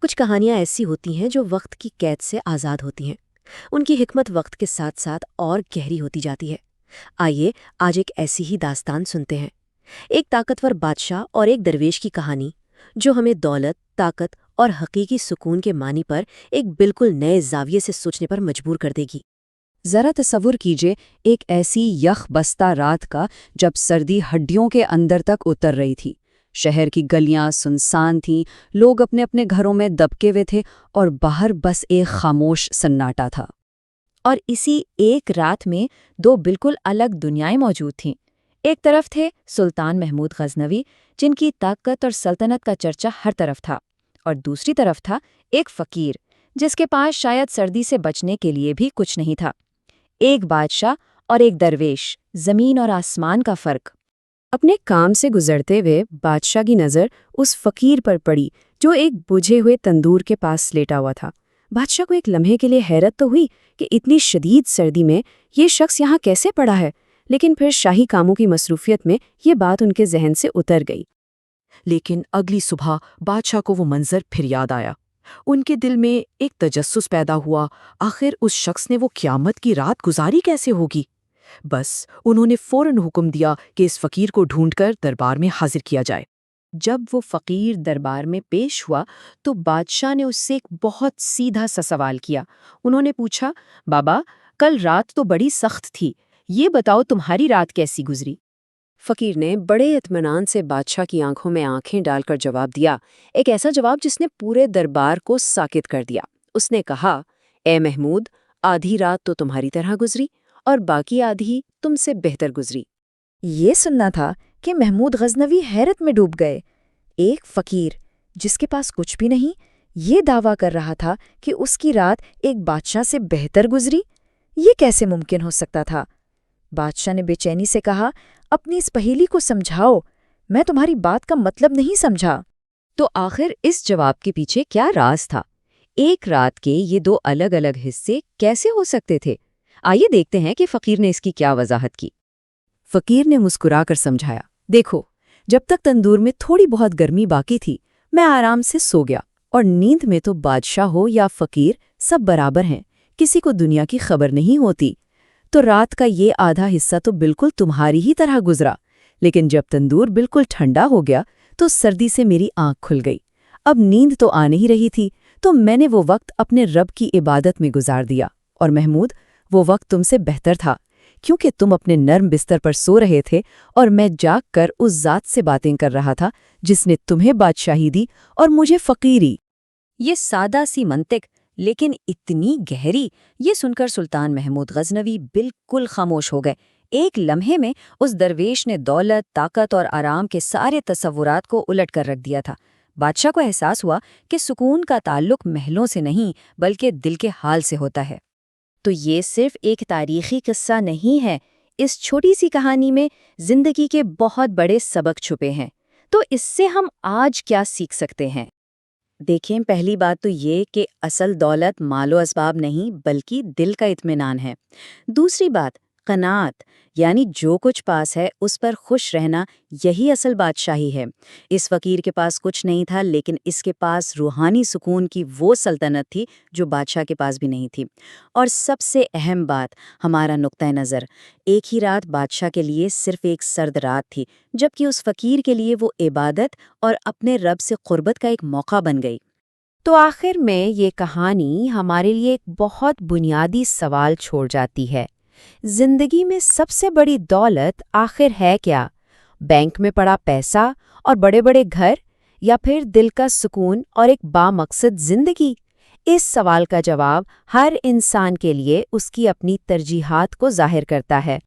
کچھ کہانیاں ایسی ہوتی ہیں جو وقت کی قید سے آزاد ہوتی ہیں۔ ان کی حکمت وقت کے ساتھ ساتھ اور گہری ہوتی جاتی ہے۔ آئیے آج ایک ایسی ہی داستان سنتے ہیں، ایک طاقتور بادشاہ اور ایک درویش کی کہانی جو ہمیں دولت، طاقت اور حقیقی سکون کے معنی پر ایک بالکل نئے زاویے سے سوچنے پر مجبور کر دے گی۔ ذرا تصور کیجئے ایک ایسی یخ بستہ رات کا جب سردی ہڈیوں کے اندر تک اتر رہی تھی۔ شہر کی گلیاں سنسان تھیں، لوگ اپنے اپنے گھروں میں دبکے ہوئے تھے اور باہر بس ایک خاموش سناٹا تھا۔ اور اسی ایک رات میں دو بالکل الگ دنیائیں موجود تھیں۔ ایک طرف تھے سلطان محمود غزنوی، جن کی طاقت اور سلطنت کا چرچا ہر طرف تھا، اور دوسری طرف تھا ایک فقیر جس کے پاس شاید سردی سے بچنے کے لیے بھی کچھ نہیں تھا۔ ایک بادشاہ اور ایک درویش، زمین اور آسمان کا فرق۔ اپنے کام سے گزرتے ہوئے بادشاہ کی نظر اس فقیر پر پڑی جو ایک بجھے ہوئے تندور کے پاس لیٹا ہوا تھا۔ بادشاہ کو ایک لمحے کے لیے حیرت تو ہوئی کہ اتنی شدید سردی میں یہ شخص یہاں کیسے پڑا ہے، لیکن پھر شاہی کاموں کی مصروفیت میں یہ بات ان کے ذہن سے اتر گئی۔ لیکن اگلی صبح بادشاہ کو وہ منظر پھر یاد آیا۔ ان کے دل میں ایک تجسس پیدا ہوا، آخر اس شخص نے وہ قیامت کی رات گزاری کیسے ہوگی؟ بس انہوں نے فوراً حکم دیا کہ اس فقیر کو ڈھونڈ کر دربار میں حاضر کیا جائے۔ جب وہ فقیر دربار میں پیش ہوا تو بادشاہ نے اس سے ایک بہت سیدھا سا سوال کیا۔ انہوں نے پوچھا، بابا کل رات تو بڑی سخت تھی، یہ بتاؤ تمہاری رات کیسی گزری؟ فقیر نے بڑے اطمینان سے بادشاہ کی آنکھوں میں آنکھیں ڈال کر جواب دیا، ایک ایسا جواب جس نے پورے دربار کو ساکت کر دیا۔ اس نے کہا، اے محمود، آدھی رات تو تمہاری طرح گزری اور باقی آدھی تم سے بہتر گزری۔ یہ سننا تھا کہ محمود غزنوی حیرت میں ڈوب گئے۔ ایک فقیر جس کے پاس کچھ بھی نہیں یہ دعویٰ کر رہا تھا کہ اس کی رات ایک بادشاہ سے بہتر گزری، یہ کیسے ممکن ہو سکتا تھا؟ بادشاہ نے بے چینی سے کہا، اپنی اس پہیلی کو سمجھاؤ، میں تمہاری بات کا مطلب نہیں سمجھا۔ تو آخر اس جواب کے پیچھے کیا راز تھا؟ ایک رات کے یہ دو الگ الگ حصے کیسے ہو سکتے تھے؟ آئیے دیکھتے ہیں کہ فقیر نے اس کی کیا وضاحت کی۔ فقیر نے مسکرا کر سمجھایا، دیکھو، جب تک تندور میں تھوڑی بہت گرمی باقی تھی میں آرام سے سو گیا، اور نیند میں تو بادشاہ ہو یا فقیر سب برابر ہیں، کسی کو دنیا کی خبر نہیں ہوتی۔ تو رات کا یہ آدھا حصہ تو بالکل تمہاری ہی طرح گزرا، لیکن جب تندور بالکل ٹھنڈا ہو گیا تو سردی سے میری آنکھ کھل گئی۔ اب نیند تو آ نہیں رہی تھی، تو میں نے وہ وقت اپنے رب کی عبادت میں گزار دیا، اور محمود وہ وقت تم سے بہتر تھا، کیونکہ تم اپنے نرم بستر پر سو رہے تھے اور میں جاگ کر اس ذات سے باتیں کر رہا تھا جس نے تمہیں بادشاہی دی اور مجھے فقیری۔ یہ سادہ سی منطق لیکن اتنی گہری، یہ سن کر سلطان محمود غزنوی بالکل خاموش ہو گئے۔ ایک لمحے میں اس درویش نے دولت، طاقت اور آرام کے سارے تصورات کو الٹ کر رکھ دیا تھا۔ بادشاہ کو احساس ہوا کہ سکون کا تعلق محلوں سے نہیں بلکہ دل کے حال سے ہوتا ہے۔ تو یہ صرف ایک تاریخی قصہ نہیں ہے، اس چھوٹی سی کہانی میں زندگی کے بہت بڑے سبق چھپے ہیں۔ تو اس سے ہم آج کیا سیکھ سکتے ہیں؟ دیکھیں، پہلی بات تو یہ کہ اصل دولت مال و اسباب نہیں بلکہ دل کا اطمینان ہے۔ دوسری بات، قناعت، یعنی جو کچھ پاس ہے اس پر خوش رہنا، یہی اصل بادشاہی ہے۔ اس فقیر کے پاس کچھ نہیں تھا، لیکن اس کے پاس روحانی سکون کی وہ سلطنت تھی جو بادشاہ کے پاس بھی نہیں تھی۔ اور سب سے اہم بات، ہمارا نقطہ نظر، ایک ہی رات بادشاہ کے لیے صرف ایک سرد رات تھی، جبکہ اس فقیر کے لیے وہ عبادت اور اپنے رب سے قربت کا ایک موقع بن گئی۔ تو آخر میں یہ کہانی ہمارے لیے ایک بہت بنیادی سوال چھوڑ جاتی ہے، زندگی میں سب سے بڑی دولت آخر ہے کیا؟ بینک میں پڑا پیسہ اور بڑے بڑے گھر، یا پھر دل کا سکون اور ایک بامقصد زندگی؟ اس سوال کا جواب ہر انسان کے لیے اس کی اپنی ترجیحات کو ظاہر کرتا ہے۔